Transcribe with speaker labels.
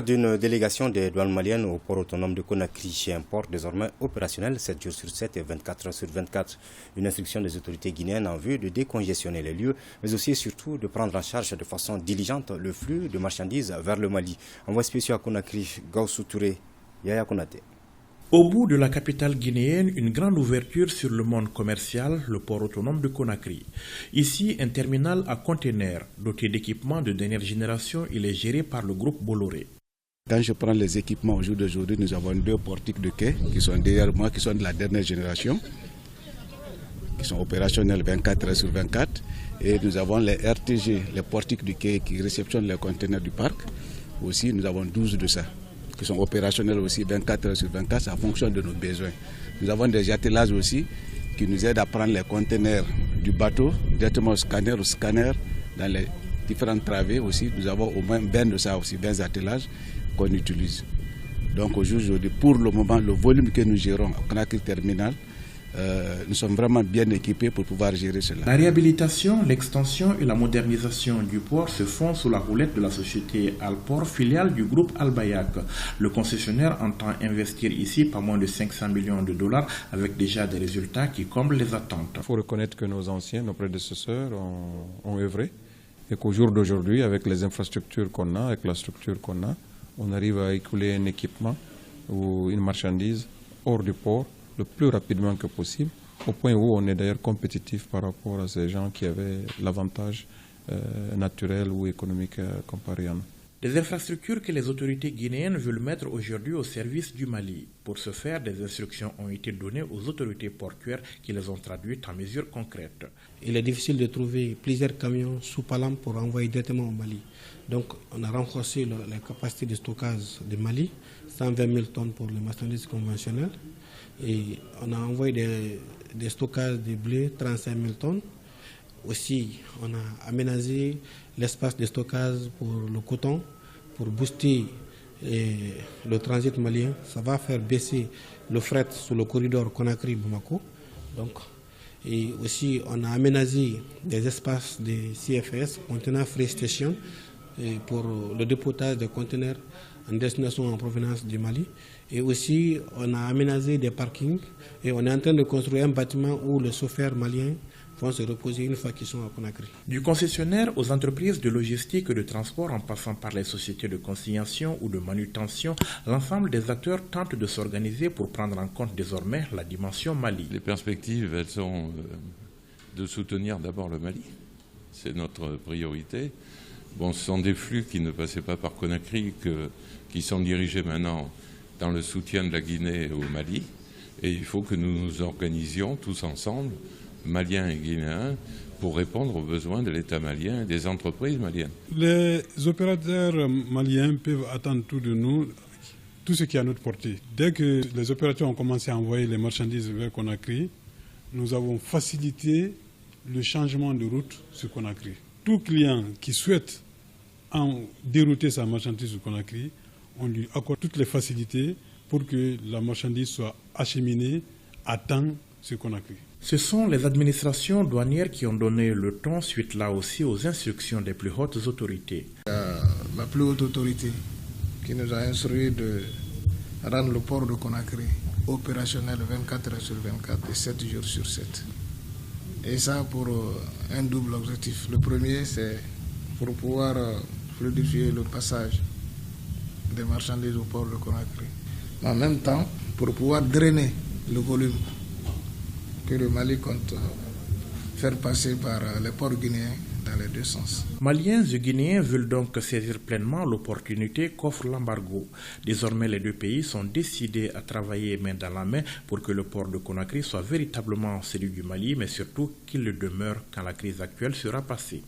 Speaker 1: d'une délégation des douanes maliennes au port autonome de Conakry, un port désormais opérationnel 7 jours sur 7 et 24 heures sur 24. Une instruction des autorités guinéennes en vue de décongestionner les lieux, mais aussi et surtout de prendre en charge de façon diligente le flux de marchandises vers le Mali. Envoyé spécial à Conakry, Gaussou Touré, Yaya Konaté.
Speaker 2: Au bout de la capitale guinéenne, une grande ouverture sur le monde commercial, le port autonome de Conakry. Ici, un terminal à conteneurs doté d'équipements de dernière génération, il est géré par le groupe Bolloré.
Speaker 3: Quand je prends les équipements au jour d'aujourd'hui, nous avons 2 portiques de quai qui sont derrière moi, qui sont de la dernière génération, qui sont opérationnels 24 heures sur 24. Et nous avons les RTG, les portiques de quai qui réceptionnent les conteneurs du parc. Aussi, nous avons 12 de ça, qui sont opérationnels aussi 24 heures sur 24, ça fonctionne de nos besoins. Nous avons des attelages aussi qui nous aident à prendre les conteneurs du bateau directement au scanner dans les différentes travées aussi. Nous avons au moins 20 de ça aussi, 20 attelages qu'on utilise. Donc aujourd'hui, pour le moment, le volume que nous gérons au Conakry Terminal, nous sommes vraiment bien équipés pour pouvoir gérer cela.
Speaker 2: La réhabilitation, l'extension et la modernisation du port se font sous la houlette de la société Alport, filiale du groupe Albayak. Le concessionnaire entend investir ici pas moins de 500 millions de dollars avec déjà des résultats qui comblent les attentes.
Speaker 4: Il faut reconnaître que nos anciens, nos prédécesseurs ont œuvré et qu'au jour d'aujourd'hui, avec les infrastructures qu'on a, avec la structure qu'on a, on arrive à écouler un équipement ou une marchandise hors du port le plus rapidement que possible, au point où on est d'ailleurs compétitif par rapport à ces gens qui avaient l'avantage naturel ou économique comparé à nous.
Speaker 2: Des infrastructures que les autorités guinéennes veulent mettre aujourd'hui au service du Mali. Pour ce faire, des instructions ont été données aux autorités portuaires qui les ont traduites en mesures concrètes.
Speaker 5: Il est difficile de trouver plusieurs camions sous Palam pour envoyer directement au Mali. Donc on a renforcé les capacités de stockage du Mali, 120 000 tonnes pour les marchandises conventionnelles. Et on a envoyé des stockages de blé, 35 000 tonnes. Aussi, on a aménagé l'espace de stockage pour le coton, pour booster le transit malien. Ça va faire baisser le fret sur le corridor Conakry-Bamako. Et aussi, on a aménagé des espaces de CFS, Container Free Station, pour le dépotage des conteneurs en destination en provenance du Mali. Et aussi, on a aménagé des parkings et on est en train de construire un bâtiment où les chauffeurs maliens vont se reposer une fois qu'ils sont à Conakry.
Speaker 2: Du concessionnaire aux entreprises de logistique et de transport en passant par les sociétés de consignation ou de manutention, l'ensemble des acteurs tentent de s'organiser pour prendre en compte désormais la dimension Mali.
Speaker 6: Les perspectives, elles sont de soutenir d'abord le Mali. C'est notre priorité. Bon, ce sont des flux qui ne passaient pas par Conakry, qui sont dirigés maintenant dans le soutien de la Guinée au Mali. Et il faut que nous nous organisions tous ensemble, Maliens et Guinéens, pour répondre aux besoins de l'État malien et des entreprises maliennes.
Speaker 7: Les opérateurs maliens peuvent attendre tout de nous, tout ce qui est à notre portée. Dès que les opérateurs ont commencé à envoyer les marchandises vers Conakry, nous avons facilité le changement de route sur Conakry. Tout client qui souhaite dérouter sa marchandise sur Conakry, on lui accorde toutes les facilités pour que la marchandise soit acheminée à temps sur Conakry.
Speaker 2: Ce sont les administrations douanières qui ont donné le ton suite là aussi aux instructions des plus hautes autorités.
Speaker 8: La plus haute autorité qui nous a instruit de rendre le port de Conakry opérationnel 24 heures sur 24 et 7 jours sur 7. Et ça pour un double objectif. Le premier, c'est pour pouvoir fluidifier le passage des marchandises au port de Conakry. En même temps, pour pouvoir drainer le volume que le Mali compte faire passer par les ports guinéens dans les deux sens.
Speaker 2: Maliens et Guinéens veulent donc saisir pleinement l'opportunité qu'offre l'embargo. Désormais, les deux pays sont décidés à travailler main dans la main pour que le port de Conakry soit véritablement celui du Mali, mais surtout qu'il le demeure quand la crise actuelle sera passée.